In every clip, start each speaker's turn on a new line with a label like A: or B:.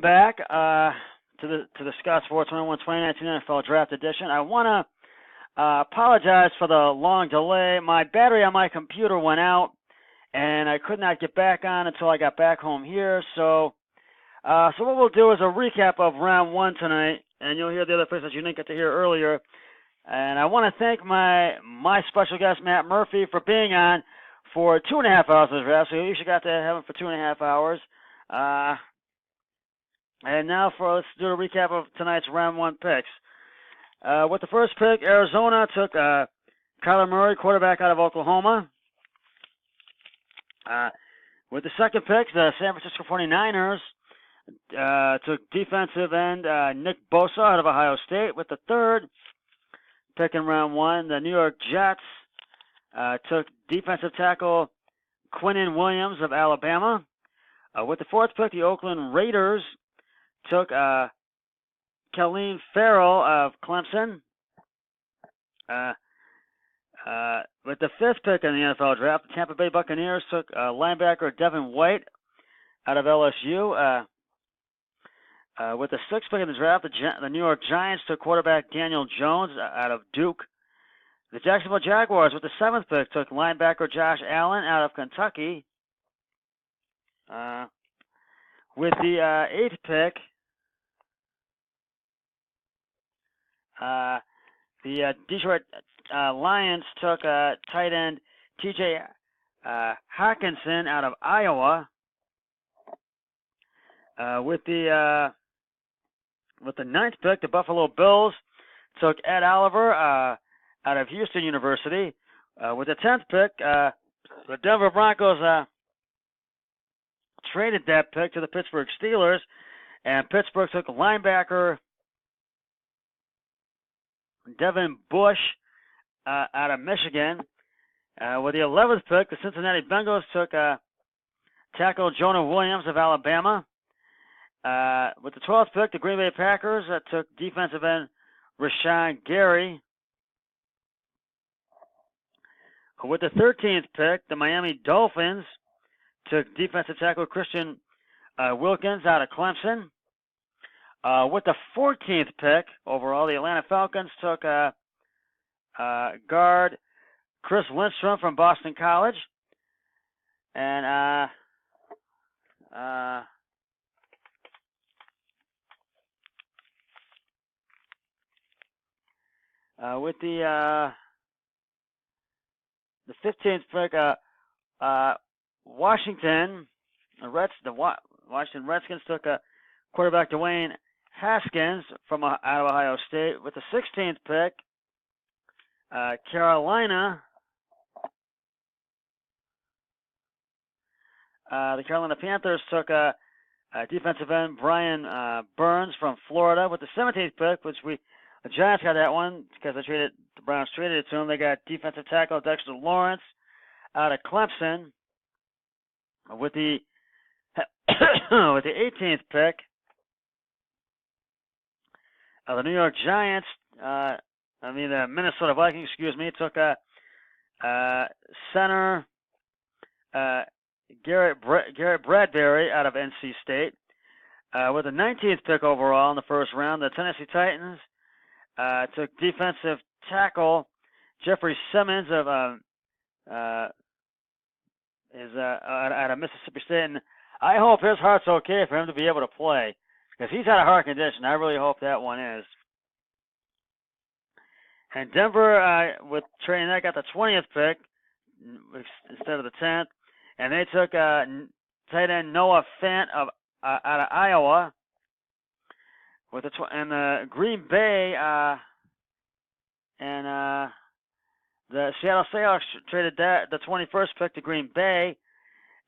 A: back to discuss 421 2019 NFL Draft Edition. I want to apologize for the long delay. My battery on my computer went out, and I could not get back on until I got back home here. So what we'll do is a recap of round one tonight, and you'll hear the other picks that you didn't get to hear earlier. And I want to thank my special guest, Matt Murphy, for being on for 2.5 hours of the draft. So you should got to have him for 2.5 hours. And now let's do a recap of tonight's round one picks. With the first pick, Arizona took Kyler Murray, quarterback out of Oklahoma. With the second pick, the San Francisco 49ers took defensive end Nick Bosa out of Ohio State. With the third pick in round one, the New York Jets took defensive tackle Quinnen Williams of Alabama. With the fourth pick, the Oakland Raiders took Khalil Farrell of Clemson. With the fifth pick in the NFL draft, the Tampa Bay Buccaneers took linebacker Devin White out of LSU. With the sixth pick in the draft, the New York Giants took quarterback Daniel Jones out of Duke. The Jacksonville Jaguars, with the seventh pick, took linebacker Josh Allen out of Kentucky. With the eighth pick, the Detroit Lions took tight end T.J. Hawkinson out of Iowa. With the ninth pick, the Buffalo Bills took Ed Oliver out of Houston University. With the 10th pick, the Denver Broncos traded that pick to the Pittsburgh Steelers, and Pittsburgh took linebacker Devin Bush out of Michigan. With the 11th pick, the Cincinnati Bengals took tackle Jonah Williams of Alabama. With the 12th pick, the Green Bay Packers took defensive end Rashawn Gary. With the 13th pick, the Miami Dolphins took defensive tackle Christian Wilkins out of Clemson. With the 14th pick overall, the Atlanta Falcons took guard Chris Lindstrom from Boston College. And with the 15th pick, Washington Redskins took quarterback Dwayne Haskins from out of Ohio State. With the 16th pick, the Carolina Panthers took defensive end Brian Burns from Florida. With the 17th pick, the Giants got that one because the Browns traded it to them. They got defensive tackle Dexter Lawrence out of Clemson. With the 18th pick, the New York Giants, the Minnesota Vikings, took center Garrett Bradbury out of NC State. With the 19th pick overall in the first round, the Tennessee Titans took defensive tackle Jeffrey Simmons of out of Mississippi State, and I hope his heart's okay for him to be able to play, because he's had a heart condition. I really hope that one is. And Denver, with trading that, got the 20th pick instead of the 10th, and they took tight end Noah Fant out of Iowa. With the Green Bay and the Seattle Seahawks traded the 21st pick to Green Bay,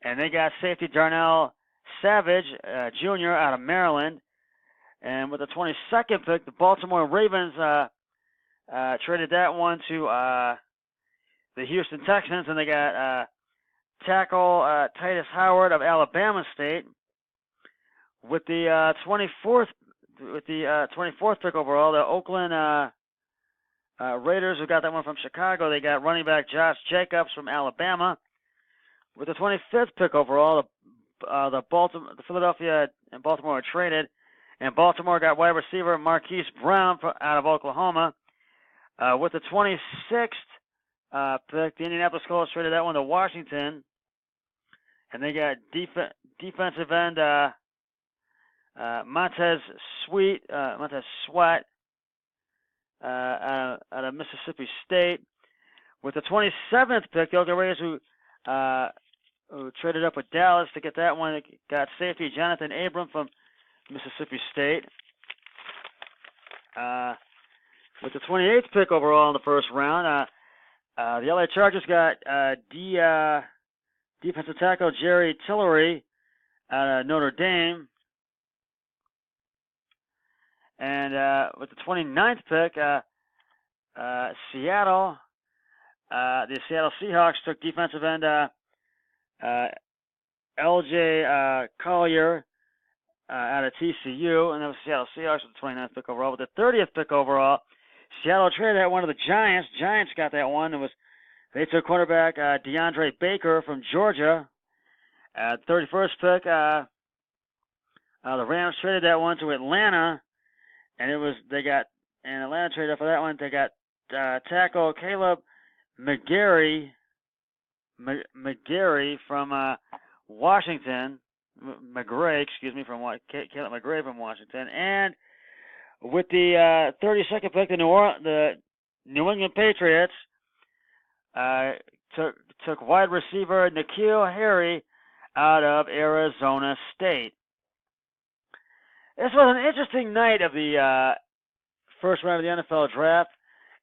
A: and they got safety Darnell Savage Jr. out of Maryland. And with the 22nd pick, the Baltimore Ravens traded that one to the Houston Texans, and they got tackle Titus Howard of Alabama State. With the 24th pick overall, the Oakland Raiders, who got that one from Chicago, they got running back Josh Jacobs from Alabama. With the 25th pick overall, the the Philadelphia and Baltimore were traded, and Baltimore got wide receiver Marquise Brown out of Oklahoma. With the 26th pick, the Indianapolis Colts traded that one to Washington, and they got defensive end Montez Sweat out of Mississippi State. With the 27th pick, the Oakland Raiders, who traded up with Dallas to get that one, they got safety Jonathan Abram from Mississippi State. With the 28th pick overall in the first round, the LA Chargers got defensive tackle Jerry Tillery out of Notre Dame. And with the 29th pick, Seattle, the Seattle Seahawks took defensive end L.J. Collier out of TCU, and that was Seattle Seahawks with the 29th pick overall. With the 30th pick overall, Seattle traded that one to the Giants. Giants got that one. They took quarterback DeAndre Baker from Georgia. At 31st pick, the Rams traded that one to Atlanta, and Atlanta traded up for that one. They got tackle Caleb McGarry from Washington. Caleb McGray from Washington. And with the 32nd pick, the New England Patriots took wide receiver N'Keal Harry out of Arizona State. This was an interesting night of the first round of the NFL draft,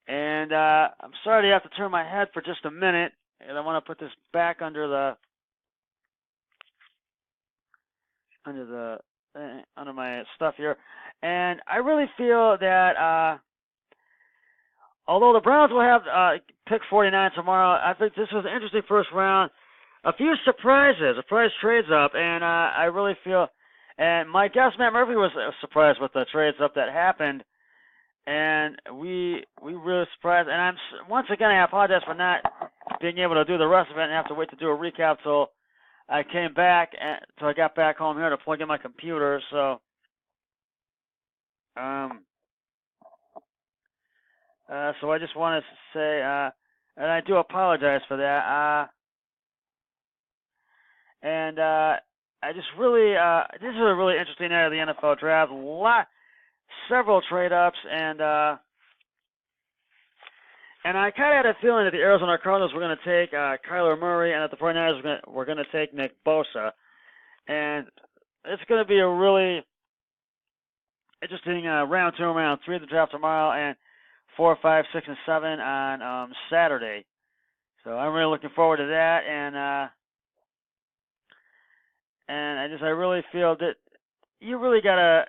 A: and I'm sorry to have to turn my head for just a minute, and I want to put this back under my stuff here. And I really feel that although the Browns will have pick 49 tomorrow, I think this was an interesting first round. A few surprises, surprise trades up, and I really feel, and my guest Matt Murphy was surprised with the trades up that happened, and we really surprised. And once again, I apologize for not being able to do the rest of it and have to wait to do a recap till I came back, till I got back home here to plug in my computer. So, so I just wanted to say, and I do apologize for that. And I just really, this is a really interesting night of the NFL draft. Several trade ups, and I kind of had a feeling that the Arizona Cardinals were going to take Kyler Murray, and that the 49ers were going to take Nick Bosa. And it's going to be a really interesting round 2 and round 3 of the draft tomorrow, and 4, 5, 6, and 7 on Saturday. So I'm really looking forward to that, and I really feel that you really gotta,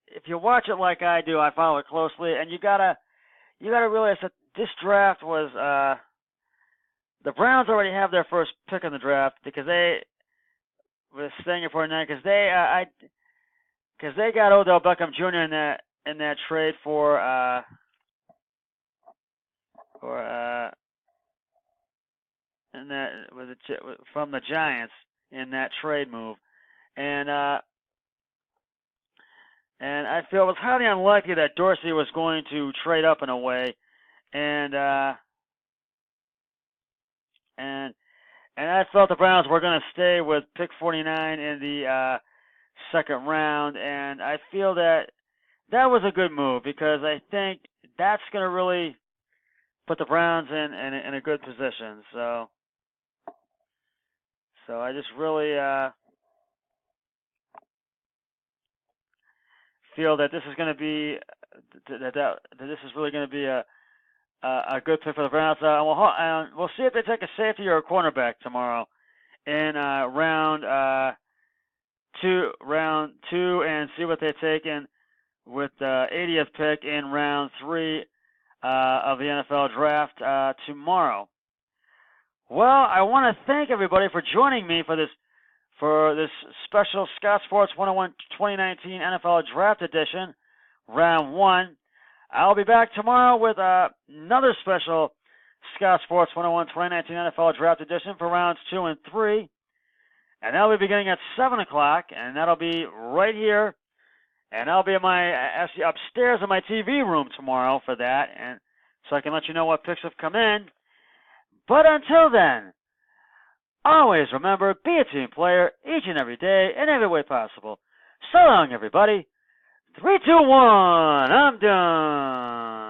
A: if you watch it like I do, I follow it closely, and you gotta realize that this draft was the Browns already have their first pick in the draft because they were staying at 49 because they got Odell Beckham Jr. in that trade from the Giants in that trade move, and I feel it was highly unlikely that Dorsey was going to trade up in a way, and I felt the Browns were going to stay with pick 49 in the second round, and I feel that was a good move because I think that's going to really put the Browns in a good position. So I just really feel that this is going to be that this is really going to be a good pick for the Browns. We'll see if they take a safety or a cornerback tomorrow in round two, and see what they take in with the 80th pick in round 3 of the NFL draft tomorrow. Well, I want to thank everybody for joining me for this special Scott Sports 101 2019 NFL Draft Edition, Round 1. I'll be back tomorrow with another special Scott Sports 101 2019 NFL Draft Edition for Rounds 2 and 3. And that'll be beginning at 7 o'clock, and that'll be right here. And I'll be in actually upstairs in my TV room tomorrow for that, and so I can let you know what picks have come in. But until then, always remember, be a team player each and every day in every way possible. So long, everybody. 3, 2, 1, I'm done.